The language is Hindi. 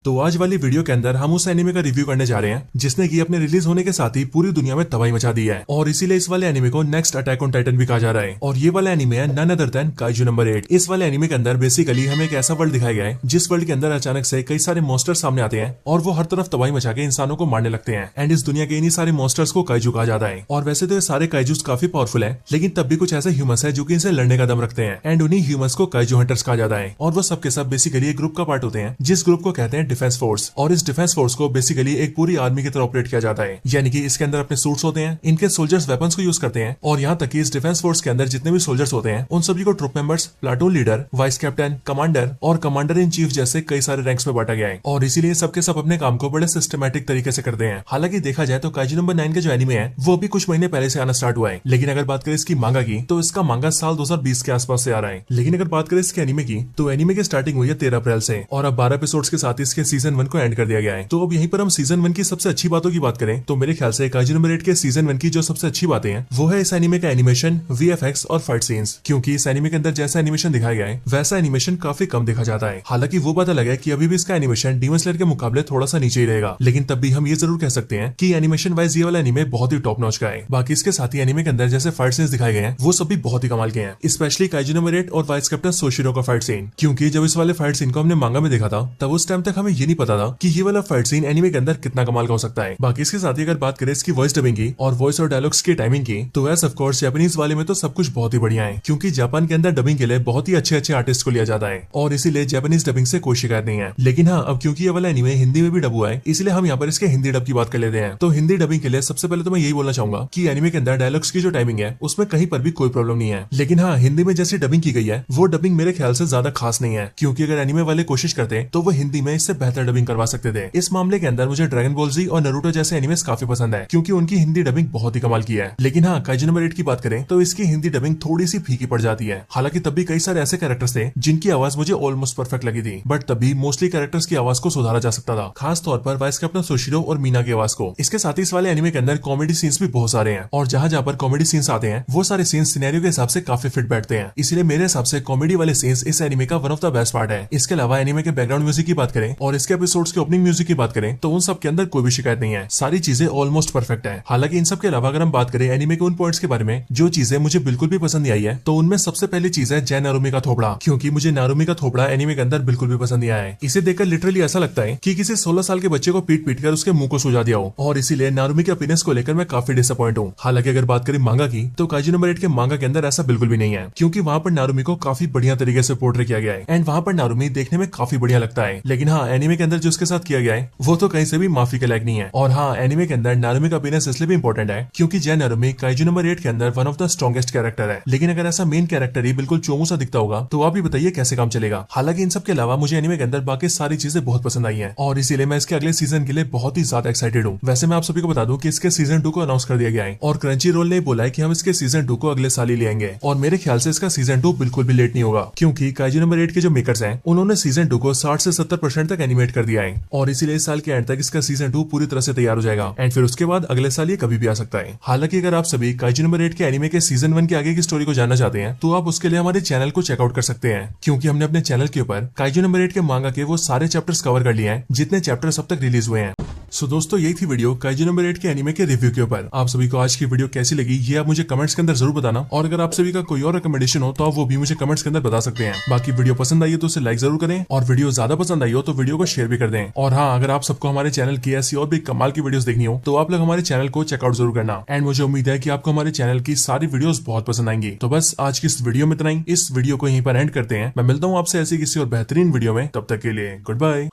तो आज वाली वीडियो के अंदर हम उस एनिमे का रिव्यू करने जा रहे हैं जिसने की अपने रिलीज होने के साथ ही पूरी दुनिया में तबाही मचा दी है और इसीलिए इस वाले एनिमे को नेक्स्ट अटैक ऑन टाइटन भी कहा जा रहा है। और ये वाला एनिमे है none other than Kaiju number 8। इस वाले एनिमे के अंदर बेसिकली हमें एक ऐसा वर्ल्ड दिखाया गया है जिस वर्ल्ड के अंदर अचानक से कई सारे मॉन्स्टर सामने आते हैं और वो हर तरफ तबाही मचा के इंसानों को मारने लगते हैं। एंड इस दुनिया के इन्हीं सारे मॉन्स्टर्स को काइजू कहा जाता है। और वैसे तो ये सारे काइजूस काफी पावरफुल है, लेकिन तब भी कुछ ऐसे ह्यूमंस है जो कि इनसे लड़ने का दम रखते हैं। एंड उन्हीं ह्यूमंस को काइजू हंटर्स कहा जाता है। और वो सबके सब बेसिकली एक ग्रुप का पार्ट होते हैं जिस ग्रुप को कहते हैं डिफेंस फोर्स। और इस डिफेंस फोर्स को बेसिकली एक पूरी आर्मी की तरह ऑपरेट किया जाता है, यानी कि इसके अंदर अपने सूट्स होते हैं, इनके सोल्जर्स वेपन्स को यूज करते हैं और यहाँ तक कि इस डिफेंस फोर्स के अंदर जितने भी सोल्जर्स होते हैं उन सभी को troop members, platoon leader, vice captain, commander और कमांडर इन चीफ जैसे कई सारे रैंक्स में बांटा गया है। और इसीलिए सबके सब अपने काम को बड़े सिस्टमैटिक तरीके से करते हैं। हालांकि देखा जाए तो काइजू नंबर 9 का जो एनिमे है वो भी कुछ महीने पहले से आना स्टार्ट हुआ है, लेकिन अगर बात करें इसकी मांगा की तो इसका मांगा साल 2020 के आसपास से आ रहा है। लेकिन अगर बात करें इसके एनिमे की तो एनिमे की स्टार्टिंग हुई है 13 अप्रैल से और अब 12 एपिसोड्स के साथ इसके सीजन 1 को एंड कर दिया गया है। तो अब यहीं पर हम सीजन 1 की सबसे अच्छी बातों की बात करें तो मेरे ख्याल से काइजू नंबर 8 के सीजन 1 की जो सबसे अच्छी बातें हैं वो है इस एनिमे का एनिमेशन, वीएफएक्स और फाइट सीन्स। क्योंकि इस एनिमे के अंदर जैसा एनिमेशन दिखाया गया है वैसा एनिमेशन काफी कम देखा जाता है। हालांकि वो बात अलग है कि अभी भी इसका एनिमेशन डीमन स्लेयर के मुकाबले थोड़ा सा नीचे ही रहेगा, लेकिन तब भी हम ये जरूर कह सकते हैं कि एनिमेशन वाइज ये वाला एनिमे बहुत ही टॉप नॉच का है। बाकी इसके साथ ही एनिमे के अंदर जैसे फाइट सीन्स दिखाए गए हैं वो सब भी बहुत ही कमाल के हैं, स्पेशली काइजू नंबर 8 और वाइस कैप्टन सोशिरो का फाइट सीन। क्योंकि जब इस वाले फाइट सीन को हमने मांगा में देखा था तब उस टाइम तक हमें ये नहीं पता था कि ये वाला फाइट सीन एनिमे के अंदर कितना कमाल का हो सकता है। बाकी इसके साथ ही अगर बात करें इसकी वॉइस डबिंग की और वॉइस और डायलॉग्स की टाइमिंग की तो ऑफ कोर्स जापानीज वाले में तो सब कुछ बहुत ही बढ़िया है, क्योंकि जापान के अंदर डबिंग के लिए बहुत ही अच्छे आर्टिस्ट को लिया जाता है और इसीलिए जापानीज डबिंग से कोई शिकायत नहीं है। लेकिन हाँ, अब क्योंकि ये वाला एनिमे हिंदी में भी डब हुआ है इसलिए हम यहाँ पर इसके हिंदी डब की बात कर लेते हैं। तो हिंदी डबिंग के लिए सबसे पहले तो मैं यही बोलना चाहूंगा कि एनिमे के अंदर डायलॉग्स की जो टाइमिंग है उसमें कहीं पर भी कोई प्रॉब्लम नहीं है। लेकिन हाँ, हिंदी में जैसी डबिंग की गई है वो डबिंग मेरे ख्याल से ज्यादा खास नहीं है, क्योंकि अगर एनिमे वाले कोशिश करते तो वो हिंदी में इससे बेहतर डबिंग करवा सकते थे। इस मामले के अंदर मुझे ड्रैगन बॉल जी और नारुतो जैसे एनिमेस काफी पसंद है, क्योंकि उनकी हिंदी डबिंग बहुत ही कमाल की है। लेकिन हाँ, काइजू नंबर 8 की बात करें तो इसकी हिंदी डबिंग थोड़ी सी फीकी पड़ जाती है। हालांकि तब भी कई सारे ऐसे कैरेक्टर्स थे जिनकी आवाज मुझे ऑलमोस्ट परफेक्ट लगी थी, बट तभी मोस्टली कैरेक्टर्स की आवाज को सुधारा जा सकता था, खास तौर पर वाइस कैप्टन सोशिरो और मीना की आवाज को। इसके साथ ही इस वाले एनिमे के अंदर कॉमेडी सीन्स भी बहुत सारे हैं और जहां पर कॉमेडी सीन्स आते हैं वो सारे सीन्स सिनेरियो के हिसाब से काफी फिट बैठते हैं। इसलिए मेरे हिसाब से कॉमेडी वाले सीन्स इस एनिमे का one of the best part है। इसके अलावा एनिमे के बैकग्राउंड म्यूजिक की बात करें और इसके एपिसोड्स के ओपनिंग म्यूजिक की बात करें तो उन सब के अंदर कोई भी शिकायत नहीं है, सारी चीजें ऑलमोस्ट परफेक्ट है। हालांकि इन सब के अलावा अगर हम बात करें एनिमे के उन पॉइंट्स के बारे में जो चीजें मुझे बिल्कुल भी पसंद नहीं आई है तो उनमें सबसे पहली चीज है जय नारुमी का थोपड़ा, क्योंकि मुझे नारुमी का थोपड़ा एनिमे के अंदर बिल्कुल भी पसंद नहीं आया है। इसे देखकर लिटरली ऐसा लगता है कि किसी 16 साल के बच्चे को पीट कर उसके मुंह को सुझा दिया हो, और इसीलिए नारुमी के अपीयरेंस को लेकर मैं काफी डिसअपॉइंट हूँ। हालांकि अगर बात करें मांगा की तो काइजू नंबर 8 के मांगा के अंदर ऐसा बिल्कुल भी नहीं है, क्योंकि वहाँ पर नारुमी को काफी बढ़िया तरीके से पोर्ट्रे किया गया है एंड वहाँ पर नारुमी देखने में काफी बढ़िया लगता है। लेकिन हाँ, एनिमे के अंदर जो उसके साथ किया गया है वो तो कहीं से भी माफी के लायक नहीं है। और हाँ, एनिमे के अंदर नारुमी का अपीयरेंस इसलिए भी इंपॉर्टेंट है क्योंकि जय नारुमी काइजू नंबर 8 के अंदर one of the strongest character है। लेकिन अगर ऐसा मेन कैरेक्टर ही बिल्कुल चोमू सा दिखता होगा तो आप ही बताइए कैसे काम चलेगा। हालांकि इन सब के अलावा मुझे एनिमे के अंदर बाकी सारी चीजें बहुत पसंद आई हैं और इसीलिए मैं इसके अगले सीजन के लिए बहुत ही ज्यादा एक्साइटेड हूँ। वैसे मैं आप सभी को बता दूं कि इसके सीजन 2 को अनाउंस कर दिया गया है और क्रंची रोल ने बोला है कि हम इसके सीजन 2 को अगले साल ही लेंगे। और मेरे ख्याल से इसका सीजन 2 बिल्कुल भी लेट नहीं होगा, क्योंकि काइजू नंबर 8 के जो मेकर्स हैं उन्होंने सीजन 2 को 60 से 70% तक एनिमेट कर दिया है और इसीलिए इस साल के एंड तक इसका सीजन 2 पूरी तरह से तैयार हो जाएगा एंड फिर उसके बाद अगले साल ये कभी भी आ सकता है। हालांकि अगर आप सभी काइजू नंबर 8 के एनिमे के सीजन 1 के आगे की स्टोरी को जानना चाहते हैं तो आप उसके लिए हमारे चैनल को चेकआउट कर सकते हैं, क्योंकि हमने अपने चैनल के ऊपर काइजू नंबर 8 के मांगा के वो सारे चैप्टर्स कवर कर लिए हैं जितने चैप्टर्स अब तक रिलीज हुए हैं। सो दोस्तों, यही थी वीडियो काइजू नंबर 8 के एनिमे के रिव्यू के ऊपर। आप सभी को आज की वीडियो कैसी लगी ये आप मुझे कमेंट्स के अंदर जरूर बताना, और अगर आप सभी का कोई और रिकमेंडेशन हो तो आप वो भी मुझे कमेंट्स के अंदर बता सकते हैं। बाकी वीडियो पसंद आई हो तो उसे लाइक जरूर करें और वीडियो ज्यादा पसंद आई हो तो वीडियो को शेयर भी कर दें। और हाँ, अगर आप सबको हमारे चैनल की ऐसी और भी कमाल की वीडियोस देखनी हो तो आप लोग हमारे चैनल को चेकआउट जरूर करना एंड मुझे उम्मीद है कि आपको हमारे चैनल की सारी वीडियोस बहुत पसंद आएंगी। तो बस आज की इस वीडियो में इतना ही। इस वीडियो को यहीं पर एंड करते हैं। मैं मिलता हूँ आपसे ऐसी किसी और बेहतरीन वीडियो में, तब तक के लिए गुड बाय।